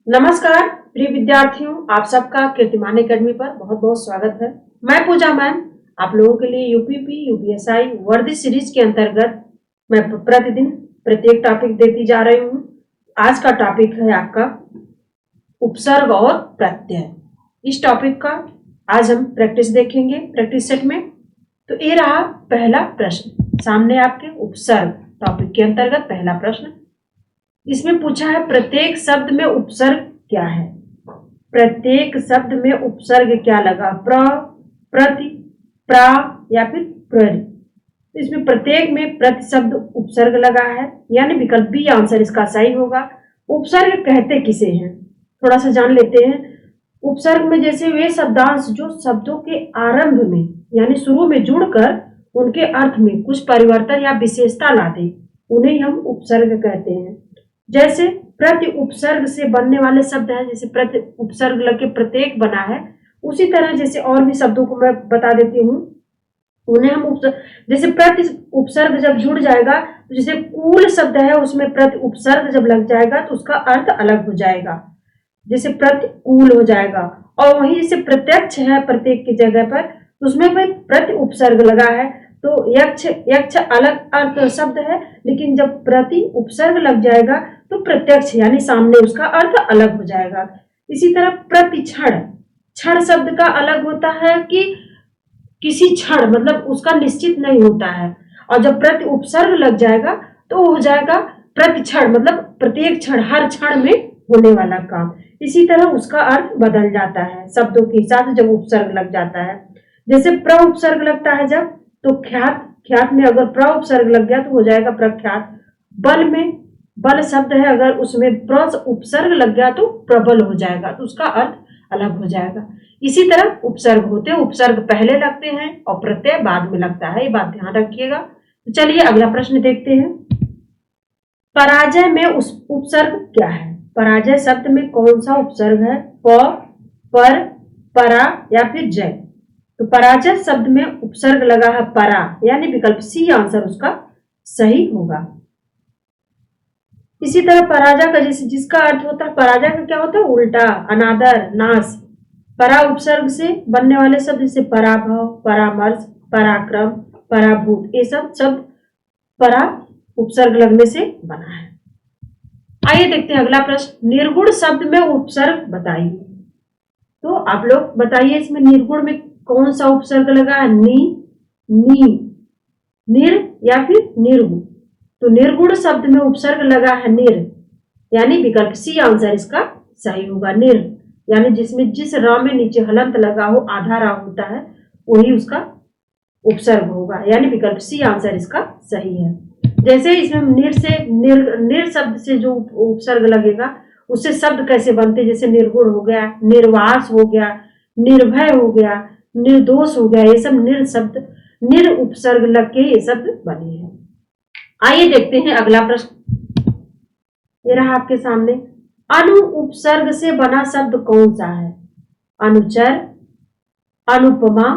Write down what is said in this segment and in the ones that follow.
नमस्कार प्रिय विद्यार्थियों, आप सबका कीर्तिमान एकेडमी पर बहुत बहुत स्वागत है। मैं पूजा मैम आप लोगों के लिए यूपीपी यूपीएसआई वर्दी सीरीज के अंतर्गत मैं प्रतिदिन प्रत्येक टॉपिक देती जा रही हूँ। आज का टॉपिक है आपका उपसर्ग और प्रत्यय। इस टॉपिक का आज हम प्रैक्टिस देखेंगे प्रैक्टिस सेट में। तो ये रहा पहला प्रश्न सामने आपके, उपसर्ग टॉपिक के अंतर्गत पहला प्रश्न। इसमें पूछा है प्रत्येक शब्द में उपसर्ग क्या है। प्रत्येक शब्द में उपसर्ग क्या लगा, प्र, प्रति, प्रा या फिर प्ररि। तो इसमें प्रत्येक में प्रति शब्द उपसर्ग लगा है, यानी विकल्प बी आंसर इसका सही होगा। उपसर्ग कहते किसे हैं, थोड़ा सा जान लेते हैं। उपसर्ग में जैसे वे शब्दांश जो शब्दों के आरंभ में यानी शुरू में जुड़कर उनके अर्थ में कुछ परिवर्तन या विशेषता ला दे, उन्हें हम उपसर्ग कहते हैं। जैसे प्रति उपसर्ग से बनने वाले शब्द हैं, जैसे प्रति उपसर्ग लग के प्रत्येक बना है, उसी तरह जैसे और भी शब्दों को मैं बता देती हूँ, उन्हें हम जैसे प्रति उपसर्ग जब जुड़ जाएगा तो जैसे कूल शब्द है उसमें प्रति उपसर्ग जब लग जाएगा तो उसका अर्थ अलग हो जाएगा, जैसे प्रतिकूल हो जाएगा। और वहीं जैसे प्रत्यक्ष है प्रत्येक की जगह पर, तो उसमें भाई प्रति उपसर्ग लगा है तो यक्ष यक्ष अलग अर्थ शब्द है, लेकिन जब प्रति उपसर्ग लग जाएगा तो प्रत्यक्ष यानी सामने उसका अर्थ अलग हो जाएगा। इसी तरह प्रतिक्षण, क्षण शब्द का अलग होता है कि किसी क्षण मतलब उसका निश्चित नहीं होता है, और जब प्रति उपसर्ग लग जाएगा तो हो जाएगा प्रतिक्षण मतलब प्रत्येक क्षण, हर क्षण में होने वाला काम। इसी तरह उसका अर्थ बदल जाता है शब्दों के हिसाब से जब उपसर्ग लग जाता है। जैसे प्र उपसर्ग लगता है जब, तो ख्यात, ख्यात में अगर प्र उपसर्ग लग गया तो हो जाएगा प्रख्यात। बल में बल शब्द है, अगर उसमें प्र उपसर्ग लग गया तो प्रबल हो जाएगा, तो उसका अर्थ अलग हो जाएगा। इसी तरह उपसर्ग होते हैं, उपसर्ग पहले लगते हैं और प्रत्यय बाद में लगता है, ये बात ध्यान रखिएगा। तो चलिए अगला प्रश्न देखते हैं। पराजय में उस उपसर्ग क्या है। पराजय शब्द में कौन सा उपसर्ग है, प, पर, परा या फिर जय। तो पराजय शब्द में उपसर्ग लगा है परा, यानी विकल्प सी आंसर उसका सही होगा। इसी तरह पराजय का जिसका अर्थ होता है, पराजय का क्या होता है, उल्टा, अनादर, नाश। परा उपसर्ग से बनने वाले शब्द जैसे पराभव, परामर्श, पराक्रम, पराभूत, ये सब शब्द परा उपसर्ग लगने से बना है। आइए देखते हैं अगला प्रश्न। निर्गुण शब्द में उपसर्ग बताइए। तो आप लोग बताइए इसमें निर्गुण में कौन सा उपसर्ग लगा है, नी, नी, निर या फिर निर्गुण। तो निर्गुण शब्द में उपसर्ग लगा है निर, यानी विकल्प सी आंसर इसका सही होगा। निर यानी जिसमें जिस रा में नीचे हलंत लगा हो, आधा रा होता है, वही उसका उपसर्ग होगा, यानी विकल्प सी आंसर इसका सही है। जैसे इसमें निर से निर शब्द से जो उपसर्ग लगेगा उससे शब्द कैसे बनते, जैसे निर्गुण हो गया, निर्वास हो गया, निर्भय हो गया, निर्दोष हो गया, ये सब निर शब्द, निर उपसर्ग लग के ये शब्द बने हैं। आइए देखते हैं अगला प्रश्न, ये रहा आपके सामने। अनु उपसर्ग से बना शब्द कौन सा है। अनुचर, अनुपमा,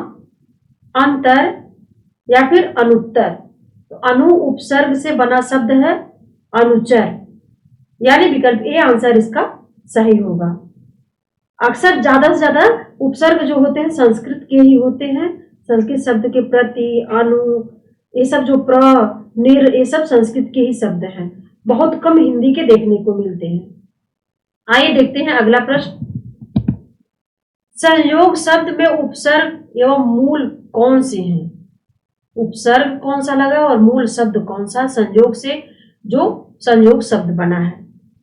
अंतर या फिर अनुत्तर। तो अनु उपसर्ग से बना शब्द है अनुचर, यानी विकल्प ए आंसर इसका सही होगा। अक्सर ज्यादा से ज्यादा उपसर्ग जो होते हैं संस्कृत के ही होते हैं, संस्कृत शब्द के प्रति, अनु, ये सब जो प्र, निर, ये सब संस्कृत के ही शब्द हैं, बहुत कम हिंदी के देखने को मिलते हैं। आइए देखते हैं अगला प्रश्न। संयोग शब्द में उपसर्ग एवं मूल कौन से हैं। उपसर्ग कौन सा लगा और मूल शब्द कौन सा संयोग से जो संयोग शब्द बना है।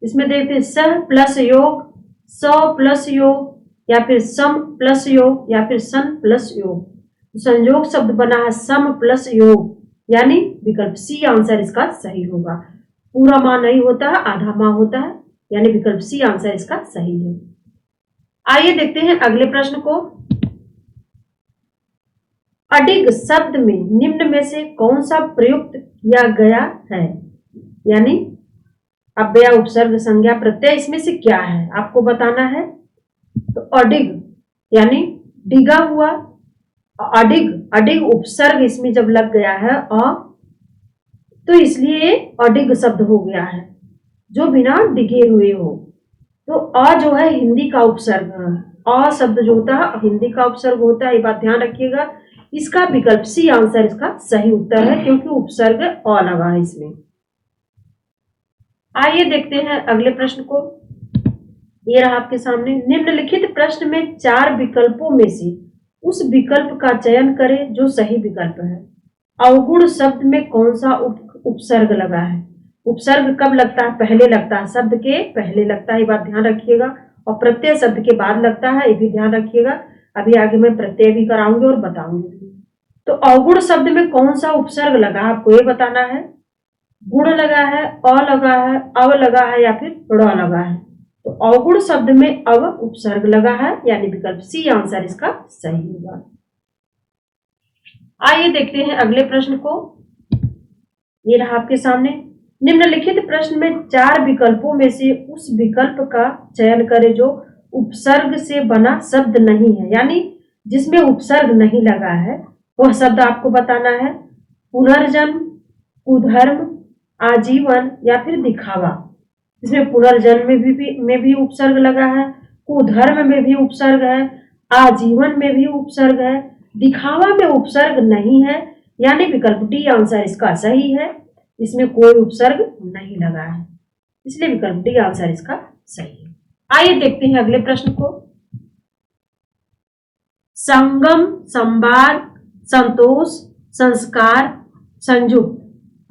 इसमें देखते हैं सह प्लस योग, स प्लस योग या फिर सम प्लस योग या फिर सन प्लस योग। संयोग शब्द बना है सम प्लस योग, यानी विकल्प सी आंसर इसका सही होगा। पूरा माह नहीं होता है, आधा माह होता है, यानी विकल्प सी आंसर इसका सही है। आइए देखते हैं अगले प्रश्न को। अडिग शब्द में निम्न में से कौन सा प्रयुक्त किया गया है, यानी अव्यय, उपसर्ग, संज्ञा, प्रत्यय, इसमें से क्या है आपको बताना है। तो अडिग यानी डिगा हुआ, अडिग, अडिग उपसर्ग इसमें जब लग गया है तो इसलिए अडिग शब्द हो गया है, जो बिना डिगे हुए हो। तो अ जो है हिंदी का उपसर्ग है। अ शब्द जो होता है हिंदी का उपसर्ग होता है, ये बात ध्यान रखिएगा। इसका विकल्प सी आंसर इसका सही उत्तर है, क्योंकि उपसर्ग अ लगा है इसमें। आइए देखते हैं अगले प्रश्न को। ये रहा आपके सामने। निम्नलिखित प्रश्न में 4 विकल्पों में से उस विकल्प का चयन करें जो सही विकल्प है। अवगुण शब्द में कौन सा उपसर्ग लगा है? उपसर्ग कब लगता है? पहले लगता है, शब्द के पहले लगता है, ये बात ध्यान रखिएगा। और प्रत्यय शब्द के बाद लगता है, ये भी ध्यान रखिएगा। अभी आगे मैं प्रत्यय भी कराऊंगी और बताऊंगी। तो अवगुण शब्द में कौन सा उपसर्ग लगा, आपको ये बताना है। गुण लगा है, अ लगा है, अव लगा है या फिर ड़ लगा है। तो अवगुण शब्द में अव उपसर्ग लगा है, यानी विकल्प सी आंसर इसका सही होगा। आइए देखते हैं अगले प्रश्न को। ये रहा आपके सामने। निम्नलिखित प्रश्न में 4 विकल्पों में से उस विकल्प का चयन करें जो उपसर्ग से बना शब्द नहीं है, यानी जिसमें उपसर्ग नहीं लगा है, वह शब्द आपको बताना है। पुनर्जन्म, कुधर्म, आजीवन या फिर दिखावा। इसमें पुनर्जन्म में भी उपसर्ग लगा है, कुधर्म में भी उपसर्ग है, आजीवन में भी उपसर्ग है, दिखावा में उपसर्ग नहीं है, यानी विकल्प डी आंसर इसका सही है। इसमें कोई उपसर्ग नहीं लगा है, इसलिए विकल्प डी आंसर इसका सही है। आइए देखते हैं अगले प्रश्न को। संगम, संवाद, संतोष, संस्कार, संयुक्त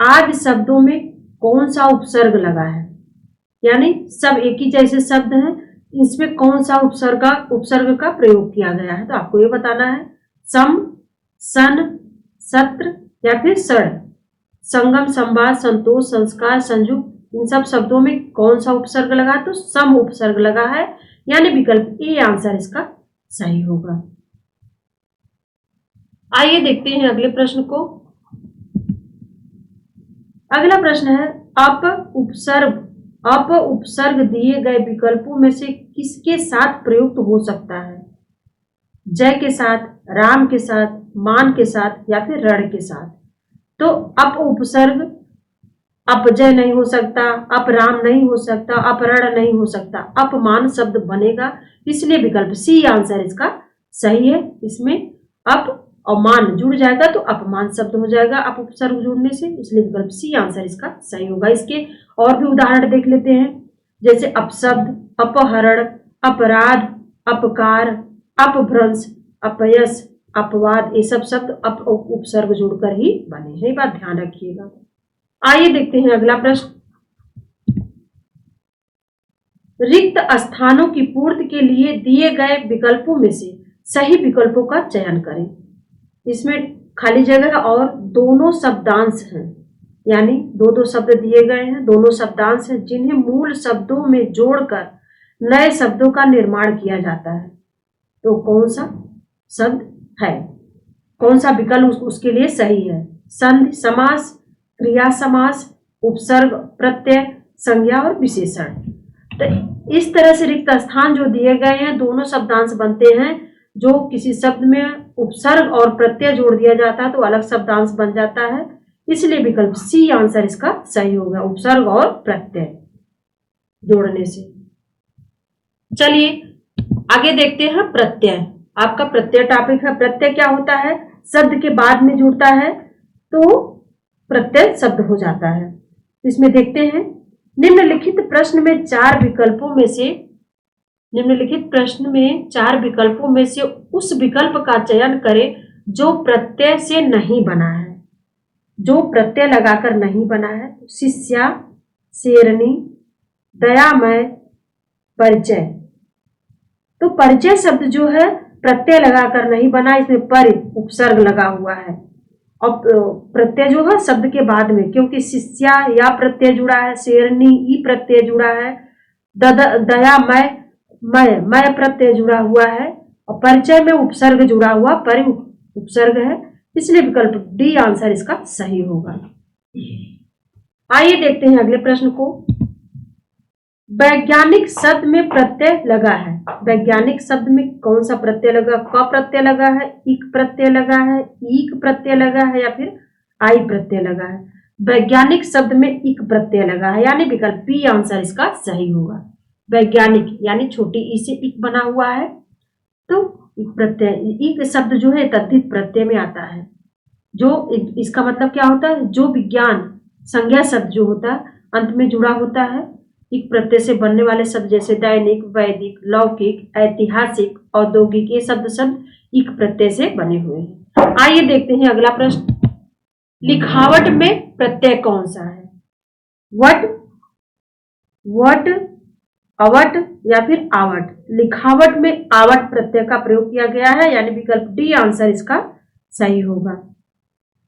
आदि शब्दों में कौन सा उपसर्ग लगा है? यानी सब एक ही जैसे शब्द हैं, इसमें कौन सा उपसर्ग का प्रयोग किया गया है? तो आपको ये बताना है। सम, सन, सत्र या फिर सड़। संगम, संवाद, संतोष, संस्कार, संयुक्त, इन सब शब्दों में कौन सा उपसर्ग लगा? तो सम उपसर्ग लगा है, यानी विकल्प ए आंसर इसका सही होगा। आइए देखते हैं अगले प्रश्न को। अगला प्रश्न है अप उपसर्ग दिए गए विकल्पों में से किसके साथ प्रयुक्त हो सकता है? जय के साथ, राम के साथ, मान के साथ या फिर रण के साथ। तो अप उपसर्ग अपजय नहीं हो सकता, अपराम नहीं हो सकता, अपरण नहीं हो सकता, अपमान शब्द बनेगा, इसलिए विकल्प सी आंसर इसका सही है। इसमें अप और मान जुड़ जाएगा तो अपमान शब्द हो जाएगा अप उपसर्ग जुड़ने से, इसलिए विकल्प सी आंसर इसका सही होगा। इसके और भी उदाहरण देख लेते हैं, जैसे अपशब्द, अपहरण, अपराध, अपकार, अपभ्रंश, अपयश, अपवाद, ये सब शब्द अप उपसर्ग जुड़कर ही बने हैं, बात ध्यान रखिएगा। आइए देखते हैं अगला प्रश्न। रिक्त स्थानों की पूर्ति के लिए दिए गए विकल्पों में से सही विकल्पों का चयन करें। इसमें खाली जगह और दोनों शब्दांश हैं, यानी दो शब्द दिए गए हैं, दोनों शब्दांश हैं जिन्हें मूल शब्दों में जोड़कर नए शब्दों का निर्माण किया जाता है। तो कौन सा शब्द है, कौन सा विकल्प उसके लिए सही है? संधि, समास, क्रिया समास, उपसर्ग, प्रत्यय, संज्ञा और विशेषण। तो इस तरह से रिक्त स्थान जो दिए गए हैं दोनों शब्दांश बनते हैं। जो किसी शब्द में उपसर्ग और प्रत्यय जोड़ दिया जाता है तो अलग शब्दांश बन जाता है, इसलिए विकल्प सी आंसर इसका सही होगा, उपसर्ग और प्रत्यय जोड़ने से। चलिए आगे देखते हैं प्रत्यय। आपका प्रत्यय टॉपिक है। प्रत्यय क्या होता है? शब्द के बाद में जुड़ता है तो प्रत्यय शब्द हो जाता है। इसमें देखते हैं निम्नलिखित प्रश्न में 4 विकल्पों में से उस विकल्प का चयन करें जो प्रत्यय से नहीं बना है, जो प्रत्यय लगाकर नहीं बना है। शिष्या, शेरनी, दयामय, परिचय। तो परिचय शब्द जो है प्रत्यय लगाकर नहीं बना, इसमें पर उपसर्ग लगा हुआ है और प्रत्यय जो है शब्द के बाद में, क्योंकि शिष्या या प्रत्यय जुड़ा है, शेरनी ई प्रत्यय जुड़ा है, दयामय मय प्रत्यय जुड़ा हुआ है और परिचय में उपसर्ग जुड़ा हुआ पर उपसर्ग है, इसलिए विकल्प डी आंसर इसका सही होगा। आइए देखते हैं अगले प्रश्न को। वैज्ञानिक शब्द में प्रत्यय लगा है। वैज्ञानिक शब्द में कौन सा प्रत्यय लगा? क प्रत्यय लगा है, इक प्रत्यय लगा है, ईक प्रत्यय लगा है या फिर आई प्रत्यय लगा है। वैज्ञानिक शब्द में इक प्रत्यय लगा है, यानी विकल्प बी आंसर इसका सही होगा। वैज्ञानिक यानी छोटी ई से इक बना हुआ है, तो इक प्रत्यय, इक शब्द जो है तद्धित प्रत्यय में आता है। जो इसका मतलब क्या होता है, जो विज्ञान संज्ञा शब्द जो होता है अंत में जुड़ा होता है। इक प्रत्यय से बनने वाले शब्द जैसे दैनिक, वैदिक, लौकिक, ऐतिहासिक, औद्योगिक, ये शब्द इक प्रत्यय से बने हुए हैं। आइए देखते हैं अगला प्रश्न। लिखावट में प्रत्यय कौन सा है? वट, वट, अवट या फिर आवट? लिखावट में आवट प्रत्यय का प्रयोग किया गया है, यानी विकल्प डी आंसर इसका सही होगा।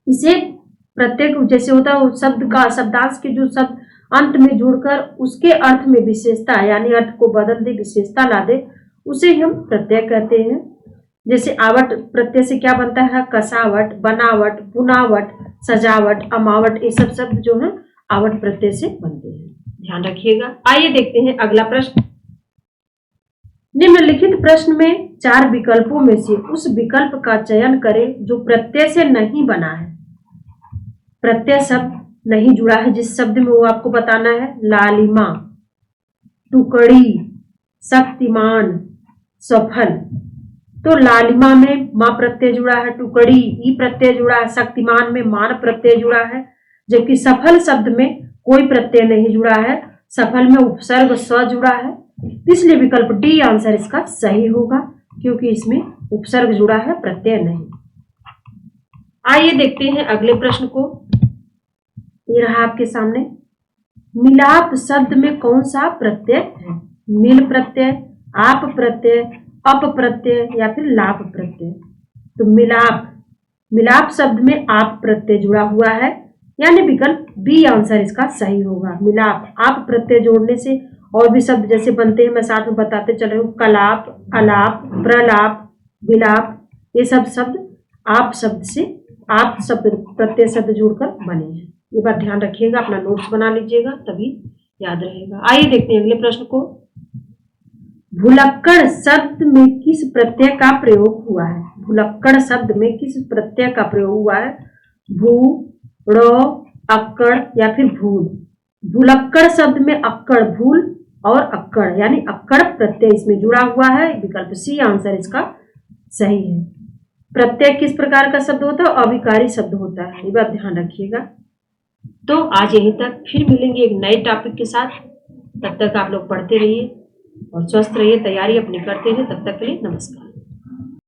इसे प्रत्यय जैसे होता है शब्द का शब्दांश के जो शब्द अंत में जुड़कर उसके अर्थ में विशेषता यानी अर्थ को बदल दे, विशेषता ला दे, उसे हम प्रत्यय कहते हैं। जैसे आवट प्रत्यय से क्या बनता है? कसावट, बनावट, बुनावट, सजावट, अमावट, ये सब शब्द जो है आवट प्रत्यय से बनते हैं, ध्यान रखिएगा। आइए देखते हैं अगला प्रश्न। निम्नलिखित प्रश्न में 4 विकल्पों में से उस विकल्प का चयन करें जो प्रत्यय से नहीं बना है। प्रत्यय शब्द नहीं जुड़ा है जिस शब्द में वो आपको बताना है। लालिमा, टुकड़ी, शक्तिमान, सफल। तो लालिमा में मां प्रत्यय जुड़ा है, टुकड़ी ई प्रत्यय जुड़ा है, शक्तिमान में मान प्रत्यय जुड़ा है, जबकि सफल शब्द में कोई प्रत्यय नहीं जुड़ा है। सफल में उपसर्ग स जुड़ा है, इसलिए विकल्प डी आंसर इसका सही होगा, क्योंकि इसमें उपसर्ग जुड़ा है, प्रत्यय नहीं। आइए देखते हैं अगले प्रश्न को। ये रहा आपके सामने। मिलाप शब्द में कौन सा प्रत्यय है? मिल प्रत्यय, आप प्रत्यय, अप प्रत्यय या फिर लाप प्रत्यय? तो मिलाप शब्द में आप प्रत्यय जुड़ा हुआ है, यानी विकल्प बी आंसर इसका सही होगा। मिलाप, आप प्रत्यय जोड़ने से और भी शब्द जैसे बनते हैं, मैं साथ में बताते चल रही हूँ। कलाप, अलाप, प्रलाप, विलाप, ये सब शब्द आप शब्द से, आप शब्द प्रत्यय शब्द जुड़कर बने हैं। ये बात ध्यान रखिएगा, अपना नोट्स बना लीजिएगा, तभी याद रहेगा। आइए देखते हैं अगले प्रश्न को। भुलक्कड़ शब्द में किस प्रत्यय का प्रयोग हुआ है? भुलक्कड़ शब्द में किस प्रत्यय का प्रयोग हुआ है? भू, ड़, अक्कड़ या फिर भूल? भुलक्कड़ शब्द में अक्कड़, भूल और अक्कड़ यानी अक्कड़ प्रत्यय इसमें जुड़ा हुआ है, विकल्प सी आंसर इसका सही है। प्रत्यय किस प्रकार का शब्द होता है? अविकारी शब्द होता है, ये बात ध्यान रखिएगा। तो आज यहीं तक, फिर मिलेंगे एक नए टॉपिक के साथ। तब तक आप लोग पढ़ते रहिए और स्वस्थ रहिए, तैयारी अपनी करते रहिए। तब तक के लिए नमस्कार।